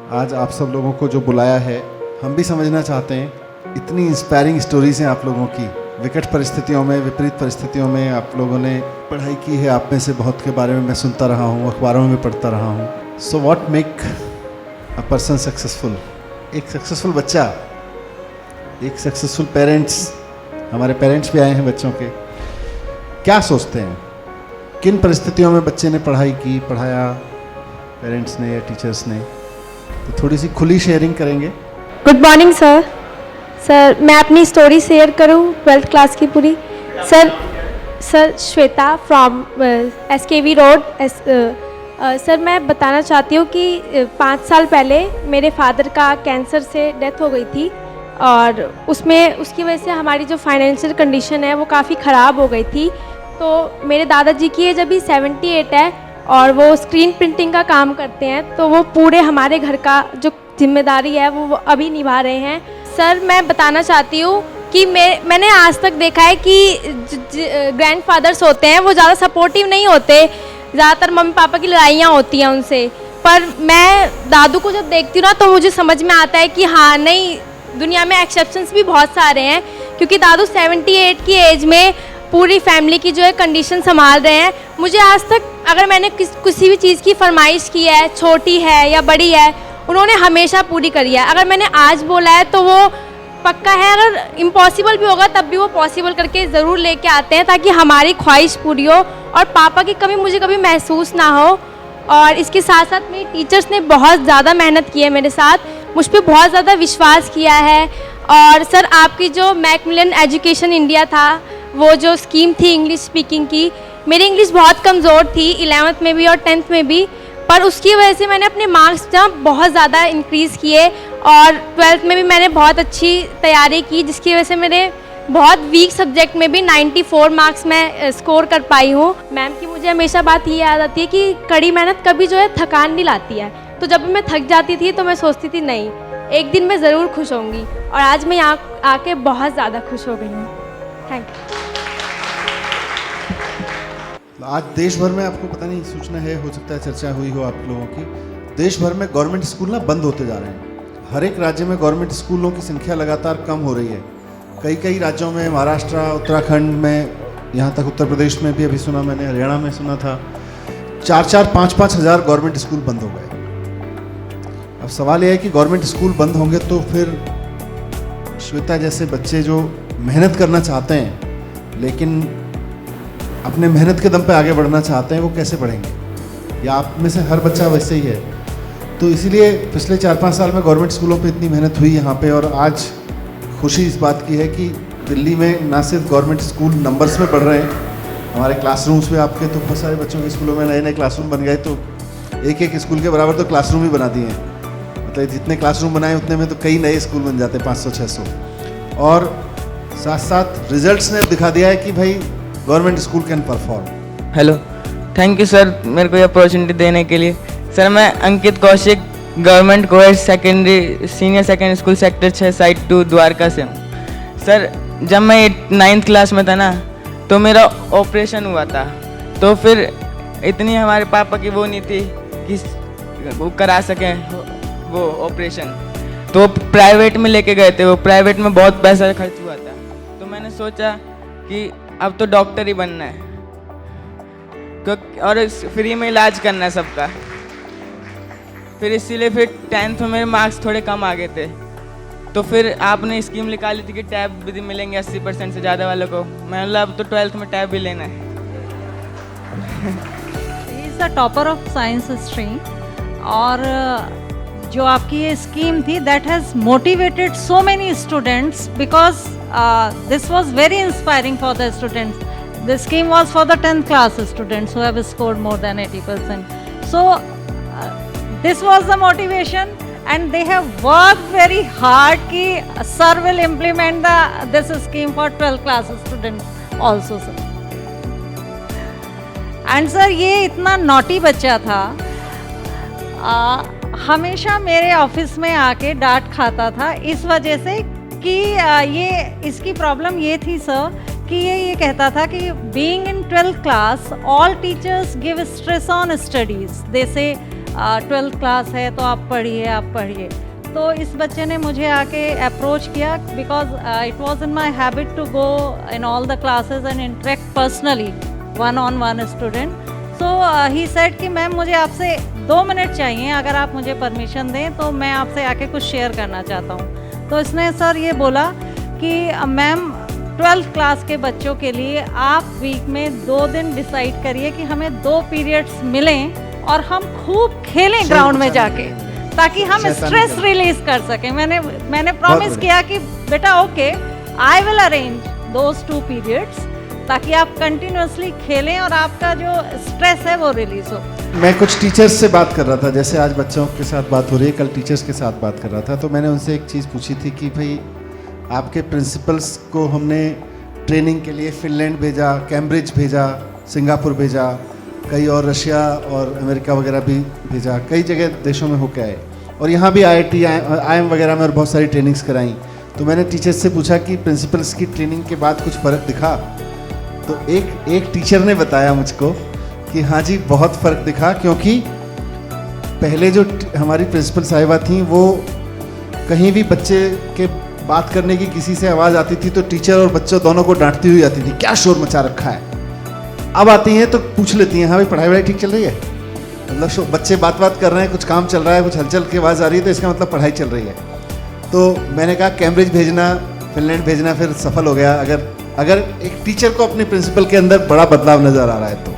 आज आप सब लोगों को जो बुलाया है, हम भी समझना चाहते हैं। इतनी इंस्पायरिंग स्टोरीज हैं आप लोगों की। विकट परिस्थितियों में, विपरीत परिस्थितियों में आप लोगों ने पढ़ाई की है। आप में से बहुत के बारे में मैं सुनता रहा हूँ, अखबारों में पढ़ता रहा हूँ। So what make a person successful? एक सक्सेसफुल बच्चा, एक सक्सेसफुल पेरेंट्स, हमारे पेरेंट्स भी आए हैं बच्चों के, क्या सोचते हैं? किन परिस्थितियों में बच्चे ने पढ़ाई की, पढ़ाया पेरेंट्स ने या टीचर्स ने? तो थोड़ी सी खुली शेयरिंग करेंगे। Good morning sir. सर मैं अपनी स्टोरी शेयर करूं 12th क्लास की पूरी। Sir Shweta from SKV road. Sir मैं बताना चाहती हूँ कि 5 साल पहले मेरे फादर का कैंसर से डेथ हो गई थी और उसकी वजह से हमारी जो फाइनेंशियल कंडीशन है वो काफ़ी ख़राब हो गई थी। तो मेरे दादाजी की एज अभी 78 है और वो स्क्रीन प्रिंटिंग का काम करते हैं, तो वो पूरे हमारे घर का जो जिम्मेदारी है वो अभी निभा रहे हैं। सर मैं बताना चाहती हूँ कि मैंने आज तक देखा है कि ग्रैंडफादर्स होते हैं वो ज़्यादा सपोर्टिव नहीं होते, ज़्यादातर मम्मी पापा की लड़ाइयाँ होती हैं उनसे। पर मैं दादू को जब देखती हूँ ना तो मुझे समझ में आता है कि हाँ नहीं, दुनिया में एक्सेप्शंस भी बहुत सारे हैं, क्योंकि दादू 78 की एज में पूरी फैमिली की जो है कंडीशन संभाल रहे हैं। मुझे आज तक अगर मैंने किसी भी चीज़ की फरमाइश की है, छोटी है या बड़ी है, उन्होंने हमेशा पूरी करी है। अगर मैंने आज बोला है तो वो पक्का है, अगर इम्पॉसिबल भी होगा तब भी वो पॉसिबल करके ज़रूर लेके आते हैं ताकि हमारी ख्वाहिश पूरी हो और पापा की कमी मुझे कभी महसूस ना हो। और इसके साथ साथ मेरी टीचर्स ने बहुत ज़्यादा मेहनत की है मेरे साथ, मुझ पर बहुत ज़्यादा विश्वास किया है। और सर आपकी जो मैकमिलन एजुकेशन इंडिया था, वो जो स्कीम थी इंग्लिश स्पीकिंग की, मेरी इंग्लिश बहुत कमज़ोर थी 11th में भी और 10th में भी, पर उसकी वजह से मैंने अपने मार्क्स ना बहुत ज़्यादा इंक्रीज़ किए और 12th में भी मैंने बहुत अच्छी तैयारी की, जिसकी वजह से मेरे बहुत वीक सब्जेक्ट में भी 94 मार्क्स मैं स्कोर कर पाई हूँ। मैम की मुझे हमेशा बात ये याद आती है कि कड़ी मेहनत कभी जो है थकान नहीं लाती है। तो जब भी मैं थक जाती थी तो मैं सोचती थी नहीं, एक दिन मैं ज़रूर खुश होंगी, और आज मैं यहाँ आके बहुत ज़्यादा खुश हो गई हूँ। Thank you. आज देश भर में, आपको पता नहीं सूचना है, हो सकता है चर्चा हुई हो आप लोगों की, देश भर में गवर्नमेंट स्कूल ना बंद होते जा रहे हैं। हर एक राज्य में गवर्नमेंट स्कूलों की संख्या लगातार कम हो रही है। कई राज्यों में, महाराष्ट्र, उत्तराखंड में, यहाँ तक उत्तर प्रदेश में भी अभी सुना मैंने, हरियाणा में सुना था, 4-4, 5-5 हज़ार गवर्नमेंट स्कूल बंद हो गए। अब सवाल यह है कि गवर्नमेंट स्कूल बंद होंगे तो फिर श्वेता जैसे बच्चे जो मेहनत करना चाहते हैं लेकिन अपने मेहनत के दम पे आगे बढ़ना चाहते हैं, वो कैसे बढ़ेंगे? या आप में से हर बच्चा वैसे ही है? तो इसीलिए पिछले 4-5 साल में गवर्नमेंट स्कूलों पे इतनी मेहनत हुई यहाँ पे, और आज खुशी इस बात की है कि दिल्ली में ना सिर्फ गवर्नमेंट स्कूल नंबर्स में बढ़ रहे हैं, हमारे क्लासरूम्स में आपके तो बहुत सारे बच्चों के स्कूलों में नए क्लासरूम बन गए, तो एक स्कूल के बराबर तो क्लासरूम ही बना दिए हैं। मतलब जितने क्लासरूम बनाए उतने में तो कई नए स्कूल बन जाते हैं, 500-600। और साथ साथ रिजल्ट्स ने दिखा दिया है कि भाई government school can perform. Hello, thank you sir मेरे को ये अपॉर्चुनिटी देने के लिए। सर मैं Ankit Kaushik, government coed secondary senior secondary school sector 6 site 2 Dwarka से हूँ। सर जब मैं 9th क्लास में था ना तो मेरा ऑपरेशन हुआ था, तो फिर इतनी हमारे पापा की वो नहीं थी कि वो करा सकें वो ऑपरेशन, तो प्राइवेट में लेके गए थे। वो प्राइवेट में बहुत पैसा खर्च हुआ था, तो मैंने सोचा कि अब तो डॉक्टर ही बनना है और फ्री में इलाज करना है सबका। फिर इसीलिए फिर 10th में मेरे मार्क्स थोड़े कम आ गए थे, तो फिर आपने स्कीम निकाली थी कि टैब भी मिलेंगे 80% से ज़्यादा वालों को। मैं बोला अब तो 12th में टैब भी लेना है। He is the topper of science stream, और जो आपकी ये स्कीम थी that has motivated so many students, because this was very inspiring for the students. The scheme was for the 10th class students who have scored more than 80%. So this was the motivation, and they have worked very hard ki sir will implement this scheme for 12th class students also sir. And sir ये इतना naughty बच्चा था, हमेशा मेरे office में आके डांट खाता था इस वजह से कि ये इसकी प्रॉब्लम ये थी सर कि ये कहता था कि being in 12th class all teachers give stress on studies, they say 12th class है तो आप पढ़िए। तो इस बच्चे ने मुझे आके अप्रोच किया because it was in my habit to go in all the classes and interact personally one on one student. So he said कि मैम मुझे आपसे 2 मिनट चाहिए, अगर आप मुझे परमिशन दें तो मैं आपसे आके कुछ शेयर करना चाहता हूँ। तो इसने सर ये बोला कि मैम 12th क्लास के बच्चों के लिए आप वीक में 2 दिन डिसाइड करिए कि हमें 2 पीरियड्स मिलें और हम खूब खेलें ग्राउंड में जाके, ताकि हम स्ट्रेस रिलीज कर सकें। मैंने प्रॉमिस किया कि बेटा okay I will arrange those 2 periods, ताकि आप कंटिन्यूअसली खेलें और आपका जो स्ट्रेस है वो रिलीज हो। मैं कुछ टीचर्स से बात कर रहा था, जैसे आज बच्चों के साथ बात हो रही है, कल टीचर्स के साथ बात कर रहा था, तो मैंने उनसे एक चीज़ पूछी थी कि भाई आपके प्रिंसिपल्स को हमने ट्रेनिंग के लिए फिनलैंड भेजा, कैम्ब्रिज भेजा, सिंगापुर भेजा, कई और रशिया और अमेरिका वगैरह भी भेजा, कई जगह देशों में होके आए, और यहाँ भी IIT IIM वगैरह में और बहुत सारी ट्रेनिंग्स कराई। तो मैंने टीचर्स से पूछा कि प्रिंसिपल्स की ट्रेनिंग के बाद कुछ फ़र्क दिखा? तो एक टीचर ने बताया मुझको कि हाँ जी बहुत फ़र्क दिखा, क्योंकि पहले जो हमारी प्रिंसिपल साहिबा थी वो कहीं भी बच्चे के बात करने की किसी से आवाज़ आती थी तो टीचर और बच्चों दोनों को डांटती हुई आती थी, क्या शोर मचा रखा है। अब आती हैं तो पूछ लेती हैं, हाँ भाई पढ़ाई ठीक चल रही है, मतलब बच्चे बात कर रहे हैं, कुछ काम चल रहा है, कुछ हलचल की आवाज़ आ रही है तो इसका मतलब पढ़ाई चल रही है। तो मैंने कहा कैम्ब्रिज भेजना, फिनलैंड भेजना फिर सफल हो गया, अगर एक टीचर को अपने प्रिंसिपल के अंदर बड़ा बदलाव नज़र आ रहा है तो।